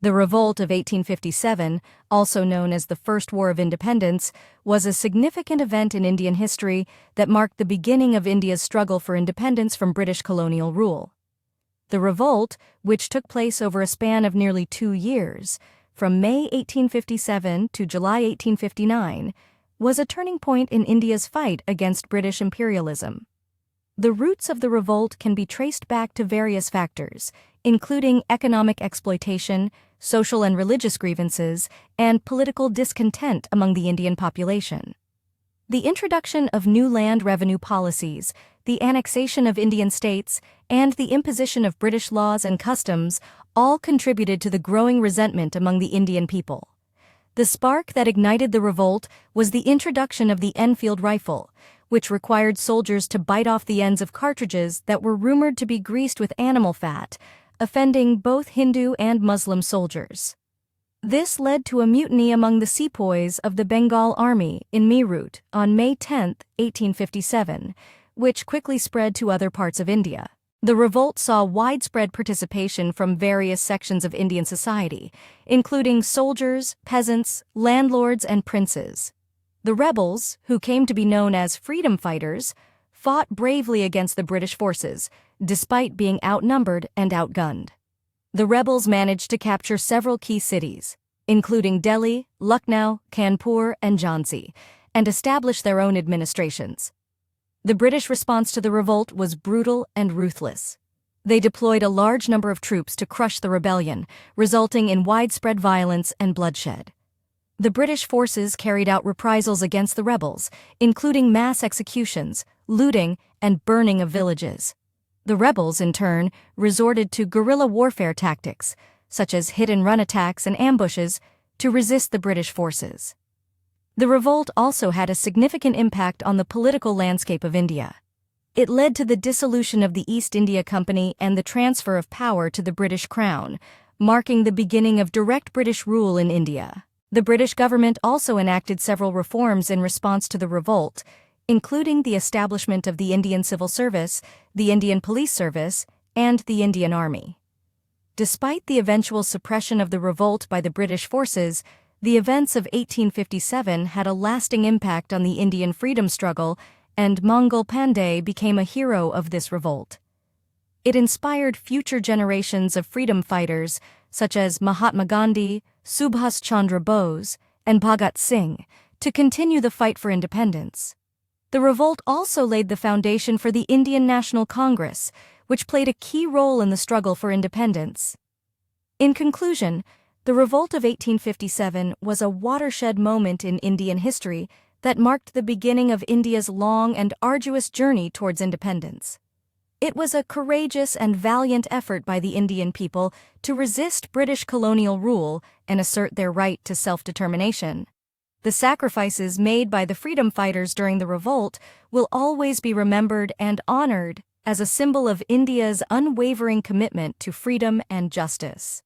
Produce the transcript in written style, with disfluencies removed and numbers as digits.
The Revolt of 1857, also known as the First War of Independence, was a significant event in Indian history that marked the beginning of India's struggle for independence from British colonial rule. The revolt, which took place over a span of nearly 2 years, from May 1857 to July 1859, was a turning point in India's fight against British imperialism. The roots of the revolt can be traced back to various factors, including economic exploitation, social and religious grievances, and political discontent among the Indian population. The introduction of new land revenue policies, the annexation of Indian states, and the imposition of British laws and customs all contributed to the growing resentment among the Indian people. The spark that ignited the revolt was the introduction of the Enfield rifle, which required soldiers to bite off the ends of cartridges that were rumored to be greased with animal fat, offending both Hindu and Muslim soldiers. This led to a mutiny among the sepoys of the Bengal Army in Meerut on May 10, 1857, which quickly spread to other parts of India. The revolt saw widespread participation from various sections of Indian society, including soldiers, peasants, landlords, and princes. The rebels, who came to be known as freedom fighters, fought bravely against the British forces, despite being outnumbered and outgunned. The rebels managed to capture several key cities, including Delhi, Lucknow, Kanpur, and Jhansi, and establish their own administrations. The British response to the revolt was brutal and ruthless. They deployed a large number of troops to crush the rebellion, resulting in widespread violence and bloodshed. The British forces carried out reprisals against the rebels, including mass executions, looting, and burning of villages. The rebels, in turn, resorted to guerrilla warfare tactics, such as hit-and-run attacks and ambushes, to resist the British forces. The revolt also had a significant impact on the political landscape of India. It led to the dissolution of the East India Company and the transfer of power to the British Crown, marking the beginning of direct British rule in India. The British government also enacted several reforms in response to the revolt, including the establishment of the Indian Civil Service, the Indian Police Service, and the Indian Army. Despite the eventual suppression of the revolt by the British forces, the events of 1857 had a lasting impact on the Indian freedom struggle, and Mangal Pandey became a hero of this revolt. It inspired future generations of freedom fighters such as Mahatma Gandhi, Subhas Chandra Bose, and Bhagat Singh to continue the fight for independence. The revolt also laid the foundation for the Indian National Congress, which played a key role in the struggle for independence. In conclusion, the Revolt of 1857 was a watershed moment in Indian history that marked the beginning of India's long and arduous journey towards independence. It was a courageous and valiant effort by the Indian people to resist British colonial rule and assert their right to self-determination. The sacrifices made by the freedom fighters during the revolt will always be remembered and honored as a symbol of India's unwavering commitment to freedom and justice.